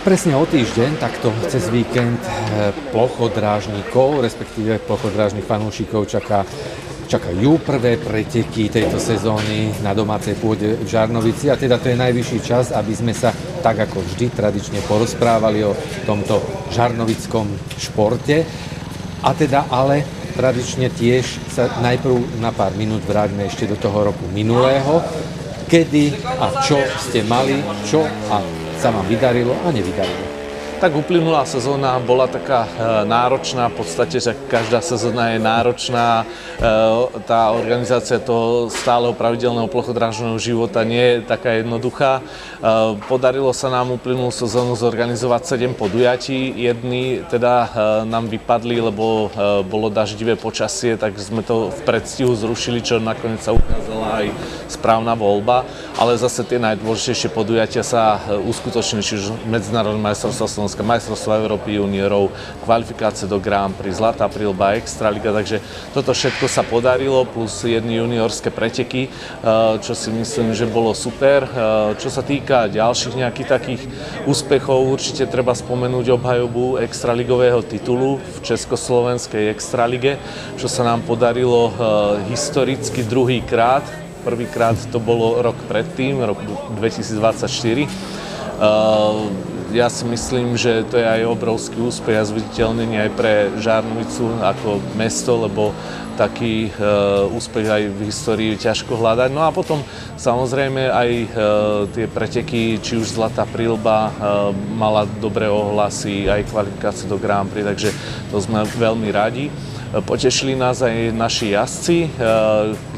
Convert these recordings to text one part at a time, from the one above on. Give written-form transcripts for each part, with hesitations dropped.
Presne o týždeň, takto cez víkend plochodrážnikov, respektíve plochodrážnych fanúšikov čakajú prvé preteky tejto sezóny na domácej pôde v Žarnovici a teda to je najvyšší čas, aby sme sa tak ako vždy tradične porozprávali o tomto žarnovickom športe. A teda ale tradične tiež sa najprv na pár minút vráťme ešte do toho roku minulého, kedy a čo ste mali, čo a sa vám vydarilo a nevydarilo. Tak uplynulá sezóna bola taká náročná, v podstate, že každá sezóna je náročná. Tá organizácia toho stáleho pravidelného plochodrážneho života nie je taká jednoduchá. Podarilo sa nám uplynulú sezónu zorganizovať 7 podujatí. Jedny teda nám vypadli, lebo bolo daždivé počasie, tak sme to v predstihu zrušili, čo nakoniec sa ukázala aj správna voľba. Ale zase tie najdôležitejšie podujatia sa uskutočnili, čiže Medzinárodné majstrovstvá Slovenska, majstrovstvá Európy juniorov, kvalifikácie do Grand Prix, Zlatá príľba, Extraliga, takže toto všetko sa podarilo, plus jedny juniorské preteky, čo si myslím, že bolo super. Čo sa týka ďalších nejakých takých úspechov, určite treba spomenúť obhajobu extraligového titulu v Československej extralige, čo sa nám podarilo historicky druhýkrát. Prvýkrát to bolo rok predtým, rok 2024. Ja si myslím, že to je aj obrovský úspech a zviditeľnenie aj pre Žarnovicu ako mesto, lebo taký úspech aj v histórii ťažko hľadať. No a potom samozrejme aj tie preteky, či už Zlatá príľba mala dobré ohlasy, aj kvalifikácie do Grand Prix, takže to sme veľmi radi. Potešili nás aj naši jazdci,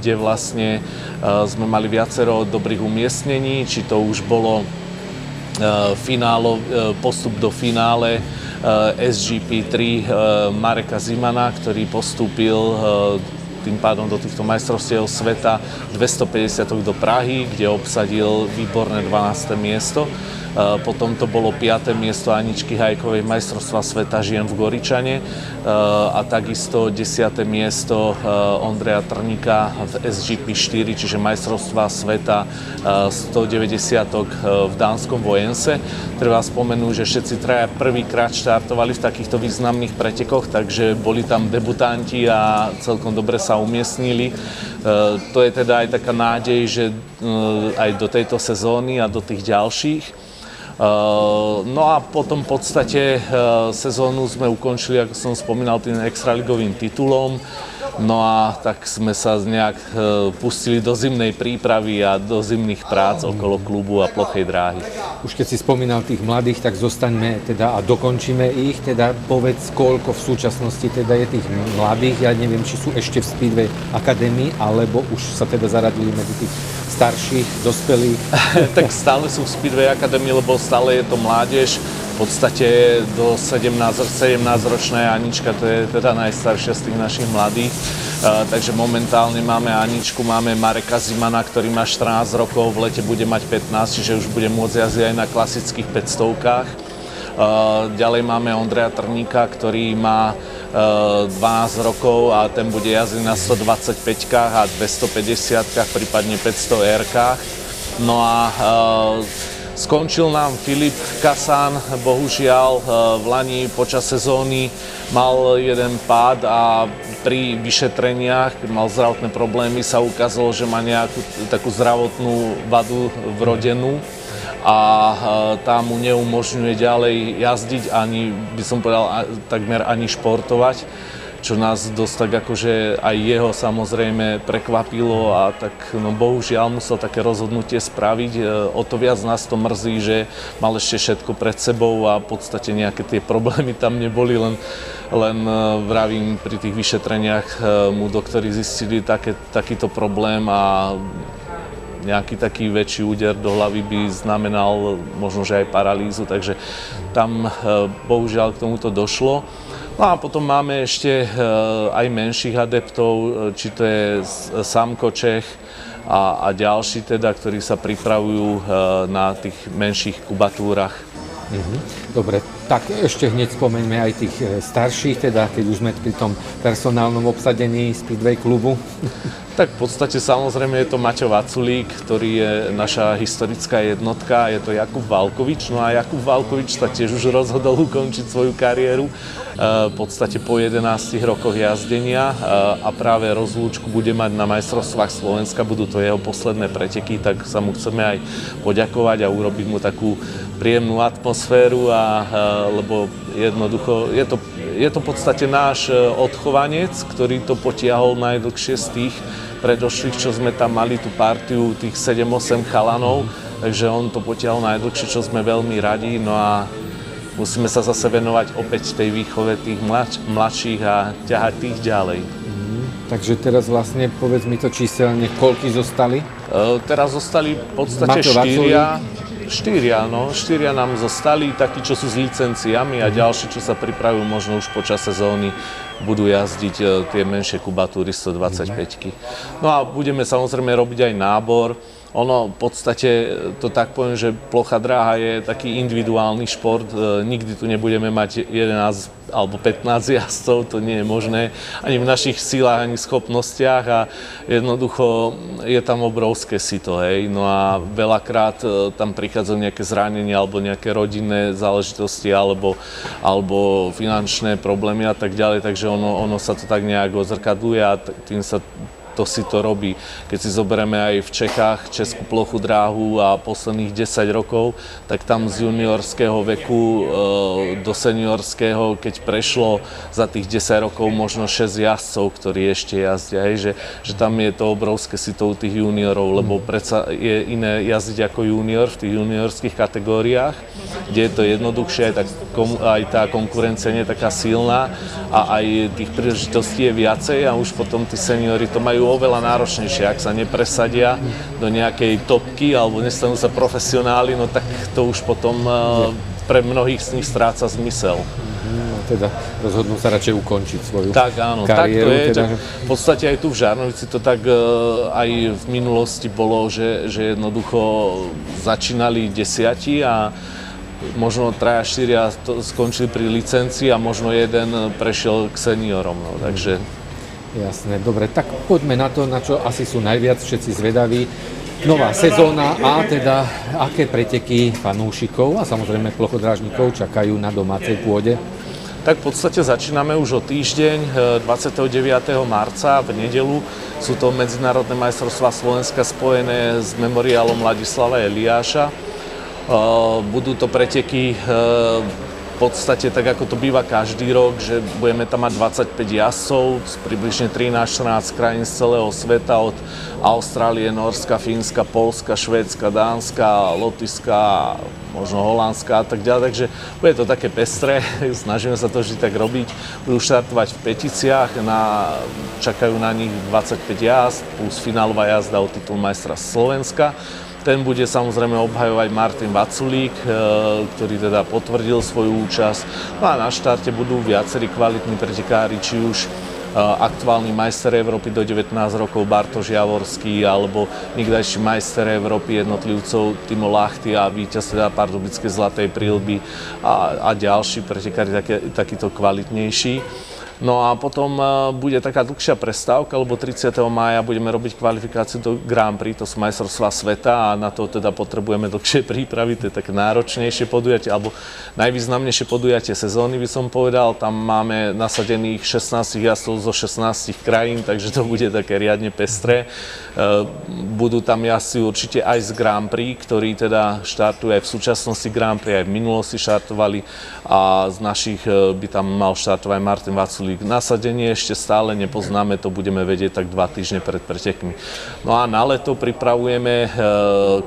kde vlastne sme mali viacero dobrých umiestnení, či to už bolo postup do finále SGP3 Mareka Zimana, ktorý postúpil tým pádom do týchto majstrovstiev sveta 250 do Prahy, kde obsadil výborné 12. miesto. Potom to bolo 5. miesto Aničky Hajkovej majstrovstva sveta žien v Goričane a takisto 10. miesto Ondreja Trníka v SGP 4, čiže majstrovstva sveta 190 v dánskom Vojense. Treba spomenúť, že všetci traja prvýkrát štartovali v takýchto významných pretekoch, takže boli tam debutanti a celkom dobre sa umiestnili. To je teda aj taká nádej, že aj do tejto sezóny a do tých ďalších. No a potom v podstate sezónu sme ukončili, ako som spomínal, tým extraligovým titulom. No a tak sme sa nejak pustili do zimnej prípravy a do zimných prác okolo klubu a plochej dráhy. Už keď si spomínal tých mladých, tak zostaňme teda a dokončíme ich. Teda povedz, koľko v súčasnosti teda je tých mladých. Ja neviem, či sú ešte v Speedway Academy, alebo už sa teda zaradili medzi tých starších, dospelých. Tak stále sú v Speedway Academy, lebo stále je to mládež. V podstate do 17-ročná Anička, to je teda najstaršia z tých našich mladých. Takže momentálne máme Aničku, máme Mareka Zimana, ktorý má 14 rokov, v lete bude mať 15, čiže už bude môcť jazdiť aj na klasických 500-kách. Ďalej máme Ondreja Trníka, ktorý má 12 rokov a ten bude jazdiť na 125-kách a 250-kách, prípadne 500-kách. No a skončil nám Filip Kasán, bohužiaľ v lani počas sezóny mal jeden pád a pri vyšetreniach, keď mal zdravotné problémy, sa ukázalo, že má nejakú takú zdravotnú vadu vrodenú a tá mu neumožňuje ďalej jazdiť ani, by som povedal, takmer ani športovať, čo nás dosť tak akože aj jeho samozrejme prekvapilo a tak no bohužiaľ musel také rozhodnutie spraviť. O to viac nás to mrzí, že mal ešte všetko pred sebou a v podstate nejaké tie problémy tam neboli, len vravím, pri tých vyšetreniach mu doktori zistili takýto problém a nejaký taký väčší úder do hlavy by znamenal možno, že aj paralýzu, takže tam bohužiaľ k tomuto došlo. No a potom máme ešte aj menších adeptov, či to je Samko Čech a ďalší teda, ktorí sa pripravujú na tých menších kubatúrach. Dobre, tak ešte hneď spomeňme aj tých starších, teda keď už sme pri tom personálnom obsadení Speedway klubu. Tak v podstate samozrejme je to Maťo Vaculík, ktorý je naša historická jednotka, je to Jakub Valkovič. No a Jakub Valkovič sa tiež už rozhodol ukončiť svoju kariéru v podstate po 11 rokoch jazdenia a práve rozlúčku bude mať na majstrovstvách Slovenska, budú to jeho posledné preteky, tak sa mu chceme aj poďakovať a urobiť mu takú príjemnú atmosféru, lebo jednoducho je to v podstate náš odchovanec, ktorý to potiahol najdlhšie z tých predošlých, čo sme tam mali tú partiu tých 7-8 chalanov, takže on to potiahol najdlhšie, čo sme veľmi radi, no a musíme sa zase venovať opäť tej výchove tých mladších a ťahať tých ďalej. Takže teraz vlastne, povedz mi to číselne, koľky zostali? Teraz zostali v podstate štyria nám zostali, takí, čo sú s licenciami a ďalší, čo sa pripravujú možno už počas sezóny, budú jazdiť tie menšie kubatúry 125-ky. No a budeme samozrejme robiť aj nábor. Ono v podstate, to tak poviem, že plochá dráha je taký individuálny šport. Nikdy tu nebudeme mať 11 alebo 15 jazdcov, to nie je možné ani v našich silách, ani schopnostiach a jednoducho je tam obrovské sito, hej. No a veľakrát tam prichádzajú nejaké zranenia alebo nejaké rodinné záležitosti alebo finančné problémy a tak ďalej, takže ono sa to tak nejak odzrkadluje a tým sa to si to robí. Keď si zoberieme aj v Čechách Českú plochu dráhu a posledných 10 rokov, tak tam z juniorského veku do seniorského, keď prešlo za tých 10 rokov možno 6 jazdcov, ktorí ešte jazdia, že tam je to obrovské sito u tých juniorov, lebo predsa je iné jazdiť ako junior v tých juniorských kategóriách, kde je to jednoduchšie, aj tá konkurencia nie je taká silná a aj tých príležitostí je viacej a už potom tí seniori to majú oveľa náročnejšie. Ak sa nepresadia do nejakej topky alebo nestanú sa profesionáli, no tak to už potom pre mnohých z nich stráca zmysel. Teda rozhodnú sa radšej ukončiť svoju tak, áno, kariéru. Tak to je. Teda... V podstate aj tu v Žarnovici to tak aj v minulosti bolo, že jednoducho začínali 10 a možno 3-4 skončili pri licencii a možno jeden prešiel k seniorom. No, takže... Jasné, dobre, tak poďme na to, na čo asi sú najviac všetci zvedaví. Nová sezóna a teda aké preteky fanúšikov a samozrejme plochodrážnikov čakajú na domácej pôde? Tak v podstate začíname už o týždeň, 29. marca v nedeľu. Sú to medzinárodné majstrovstvá Slovenska spojené s memoriálom Ladislava Eliáša. Budú to preteky v podstate tak, ako to býva každý rok, že budeme tam mať 25 jazdcov z približne 13-14 krajín z celého sveta, od Austrálie, Nórska, Fínska, Poľska, Švédska, Dánska, Lotyšska, možno Holandska a tak ďalej. Takže bude to také pestré, snažíme sa to vždy tak robiť. Budú štartovať v Peticiach, čakajú na nich 25 jazd plus finálová jazda o titul majstra Slovenska. Ten bude samozrejme obhajovať Martin Vaculík, ktorý teda potvrdil svoju účasť. No a na štarte budú viacerí kvalitní pretekári, či už aktuálny majster Európy do 19 rokov Bartoš Javorský alebo niekdajší majster Európy jednotlivcov Timo Lachty a víťaz teda Pardubickej Zlatej príľby a ďalší pretekári takíto kvalitnejší. No a potom bude taká dlhšia prestávka, lebo 30. mája budeme robiť kvalifikáciu do Grand Prix, to sú majstrovstvá sveta a na to teda potrebujeme dlhšie prípravy, to je také náročnejšie podujatie, alebo najvýznamnejšie podujatie sezóny by som povedal. Tam máme nasadených 16 jazdcov zo 16 krajín, takže to bude také riadne pestré. Budú tam jazdci určite aj z Grand Prix, ktorí teda štartujú aj v súčasnosti Grand Prix, aj v minulosti štartovali a z našich by tam mal štartovať Martin Vaculík. Nasadenie ešte stále nepoznáme, to budeme vedieť tak 2 týždne pred pretekmi. No a na leto pripravujeme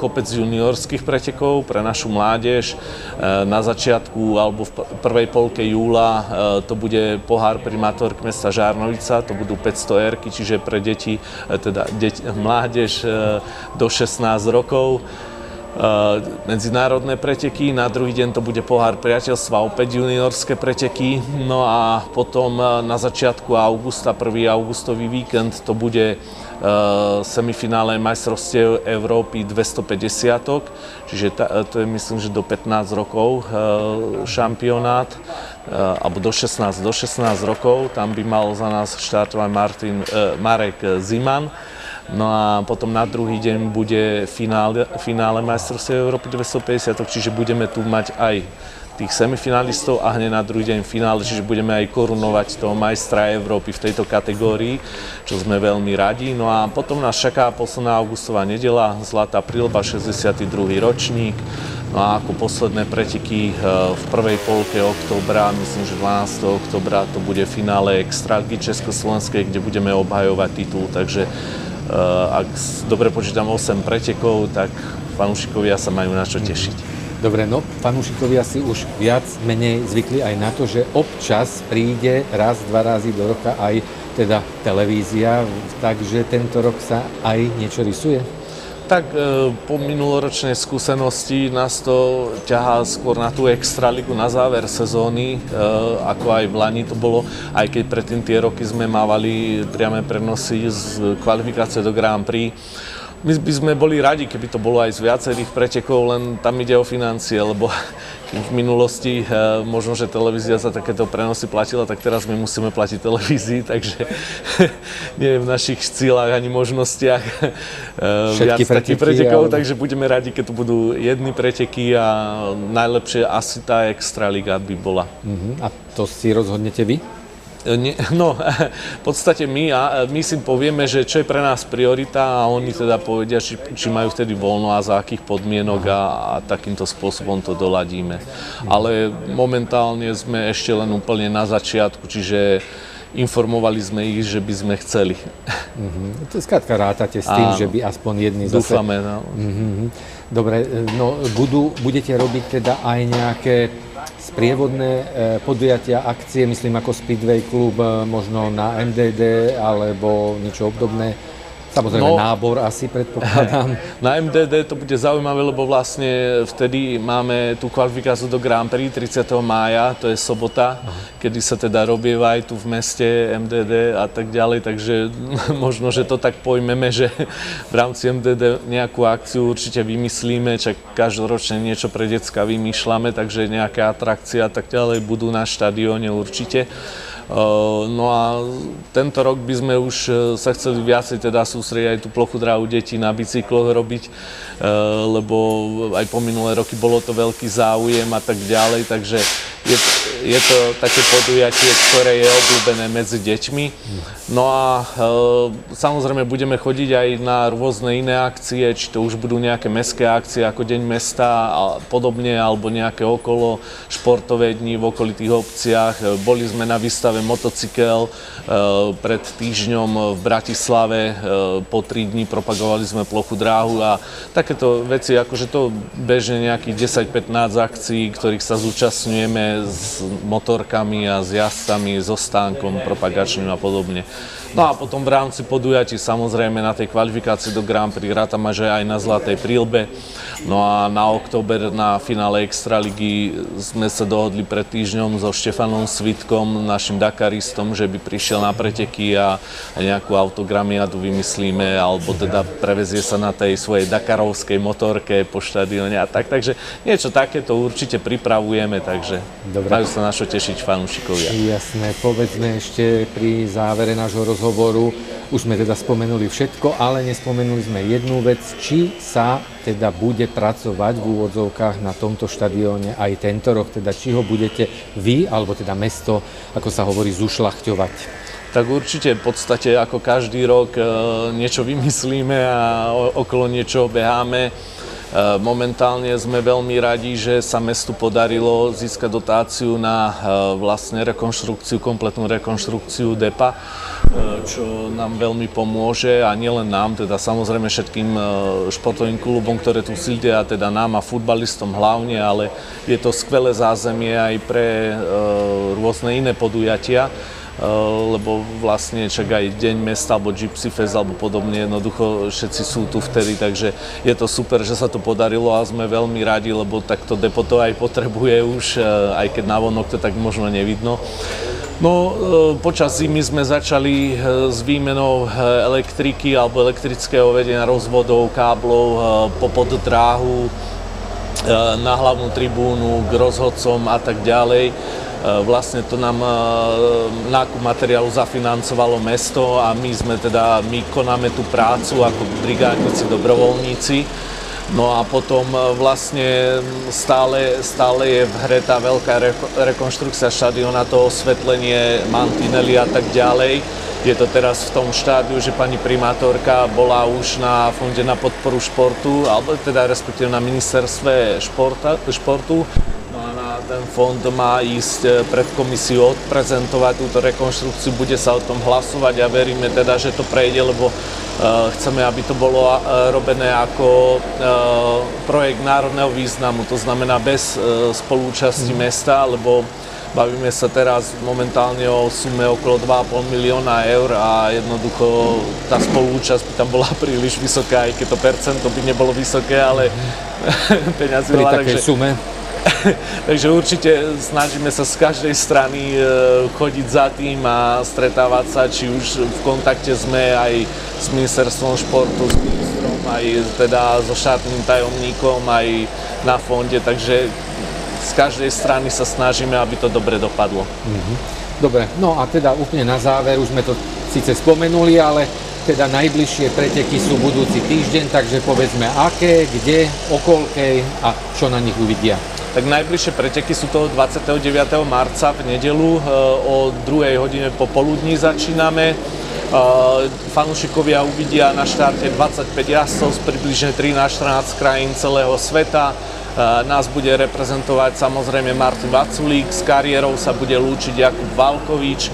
kopec juniorských pretekov pre našu mládež. Na začiatku alebo v prvej polke júla to bude pohár primátorky mesta Žarnovica, to budú 500 erky, čiže pre deti, teda mládež do 16 rokov. Medzinárodné preteky, na druhý deň to bude pohár priateľstva, opäť juniorské preteky, no a potom na začiatku augusta, 1. augustový víkend, to bude semifinále majstrovstiev Európy 250, čiže to je myslím, že do 15 rokov šampionát, alebo do 16 rokov, tam by mal za nás štartovať Marek Ziman. No a potom na druhý deň bude finále majstrovstiev Európy 250, čiže budeme tu mať aj tých semifinalistov a hneď na druhý deň finále, čiže budeme aj korunovať toho majstra Európy v tejto kategórii, čo sme veľmi radi. No a potom nás čaká posledná augustová nedeľa, Zlatá príľba, 62. ročník. No a ako posledné preteky v prvej polke októbra, myslím, že 12. októbra, to bude finále Extraligy Československej, kde budeme obhajovať titul, takže ak dobre počítam 8 pretekov, tak fanúšikovia sa majú na čo tešiť. Dobre, no fanúšikovia si už viac menej zvykli aj na to, že občas príde raz, dva razy do roka aj teda televízia, takže tento rok sa aj niečo rysuje? Tak po minuloročnej skúsenosti nás to ťahá skôr na tú extraligu na záver sezóny, ako aj v Lani to bolo, aj keď predtým tie roky sme mávali priame prenosy z kvalifikácie do Grand Prix. My by sme boli radi, keby to bolo aj z viacerých pretekov, len tam ide o financie, lebo v minulosti možno, že televízia za takéto prenosy platila, tak teraz my musíme platiť televízii, takže nie je v našich cílach ani možnostiach viac takých pretekov, ale... takže budeme radi, keď tu budú jedny preteky a najlepšie asi tá Extraliga by bola. A to si rozhodnete vy? No, v podstate my si povieme, že čo je pre nás priorita a oni teda povedia, či majú vtedy voľno a za akých podmienok a takýmto spôsobom to doladíme. Ale momentálne sme ešte len úplne na začiatku, čiže informovali sme ich, že by sme chceli. To skrátka rátate s tým, že by aspoň jedni zase... Dúfame, no. Dobre, no budete robiť teda aj nejaké sprievodné podujatia, akcie, myslím ako Speedway klub, možno na MDD alebo niečo obdobné. Samozrejme nábor asi predpokladám. Na MDD to bude zaujímavé, lebo vlastne vtedy máme tú kvalifikáciu do Grand Prix 30. mája, to je sobota, kedy sa teda robieva aj tu v meste MDD a tak ďalej, takže možno, že to tak pojmeme, že v rámci MDD nejakú akciu určite vymyslíme, čak každoročne niečo pre decka vymýšľame, takže nejaké atrakcie a tak ďalej budú na štadióne určite. No a tento rok by sme už sa chceli viacej teda sústrediť aj tú plochu dráhu detí na bicykloch robiť, lebo aj po minulé roky bolo to veľký záujem a tak ďalej, takže je to také podujatie, ktoré je obľúbené medzi deťmi. No a samozrejme budeme chodiť aj na rôzne iné akcie, či to už budú nejaké mestské akcie ako Deň mesta a podobne, alebo nejaké okolo športové dni v okolitých obciach. Boli sme na výstave Motocykel pred týždňom v Bratislave, po 3 dní propagovali sme plochu dráhu a takéto veci, akože to bežne nejakých 10-15 akcií, ktorých sa zúčastňujeme s motorkami a s jazdcami, so stánkom propagačným a podobne. No a potom v rámci podujatí samozrejme na tej kvalifikácii do Grand Prix rátame, že aj na Zlatej príľbe. No a na október na finále Extraligy sme sa dohodli pred týždňom so Štefanom Svitkom, našim Dakaristom, že by prišiel na preteky a nejakú autogramiadu vymyslíme, alebo teda prevezie sa na tej svojej dakarovskej motorke po štadióne a tak. Takže niečo takéto určite pripravujeme, takže majú sa na čo tešiť fanúšikovia. Jasné, povedzme ešte pri závere nášho rozhovoru, už sme teda spomenuli všetko, ale nespomenuli sme jednu vec, či sa teda bude pracovať v úvodzovkách na tomto štadióne aj tento rok, teda či ho budete vy, alebo teda mesto, ako sa hovorí, zušľachťovať. Tak určite v podstate ako každý rok niečo vymyslíme a okolo niečoho beháme. Momentálne sme veľmi radi, že sa mestu podarilo získať dotáciu na vlastne kompletnú rekonštrukciu depa, čo nám veľmi pomôže a nielen nám, teda samozrejme všetkým športovým klubom, ktoré tu sídlia, teda nám a futbalistom hlavne, ale je to skvelé zázemie aj pre rôzne iné podujatia. Lebo vlastne čak aj Deň mesta alebo Gypsy Fest alebo podobne, jednoducho všetci sú tu vtedy, takže je to super, že sa to podarilo a sme veľmi radi, lebo takto depo to aj potrebuje už, aj keď navonok to tak možno nevidno. No, počas zimy sme začali s výmenou elektriky alebo elektrického vedenia, rozvodov, káblov po poddráhu na hlavnú tribúnu k rozhodcom a tak ďalej. Vlastne to nám nákup materiálu zafinancovalo mesto a my konáme tú prácu ako brigádnici, dobrovoľníci. No a potom vlastne stále je v hre tá veľká rekonštrukcia štadióna, to osvetlenie, mantinely a tak ďalej. Je to teraz v tom štádiu, že pani primátorka bola už na Fonde na podporu športu, alebo teda respektíve na ministerstve športu. No a na ten fond má ísť pred komisiu odprezentovať túto rekonštrukciu, bude sa o tom hlasovať a veríme teda, že to prejde, lebo chceme, aby to bolo robené ako projekt národného významu, to znamená bez spolúčasti mesta, lebo bavíme sa teraz momentálne o sume okolo 2,5 milióna eur a jednoducho tá spolúčasť by tam bola príliš vysoká, aj keď to percento by nebolo vysoké, ale peňazí veľa. Pri takej sume? Takže určite snažíme sa z každej strany chodiť za tým a stretávať sa, či už v kontakte sme aj s ministerstvom športu, s ministrom, aj teda so štátnym tajomníkom, aj na fonde, takže z každej strany sa snažíme, aby to dobre dopadlo. Dobre, no a teda úplne na záver, už sme to síce spomenuli, ale teda najbližšie preteky sú budúci týždeň, takže povedzme aké, kde, o koľkej a čo na nich uvidia. Tak najbližšie preteky sú toho 29. marca v nedeľu, o 2 hodine popoludní začíname. Fanúšikovia uvidia na štarte 25 jazdcov z približne 13-14 krajín celého sveta. Nás bude reprezentovať samozrejme Martin Vaculík, s kariérou sa bude lúčiť Jakub Valkovič.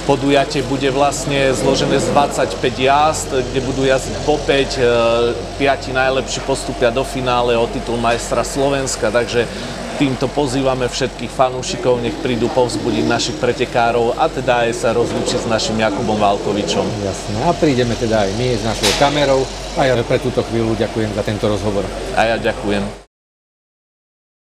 Podujatie bude vlastne zložené z 25 jazd, kde budú jazdiť po 5, 5 najlepší postupia do finále o titul majstra Slovenska, takže týmto pozývame všetkých fanúšikov, nech prídu povzbudiť našich pretekárov a teda aj sa rozlúčiť s našim Jakubom Valkovičom. Jasné, a prídeme teda aj my s našou kamerou a ja pre túto chvíľu ďakujem za tento rozhovor. A ja ďakujem.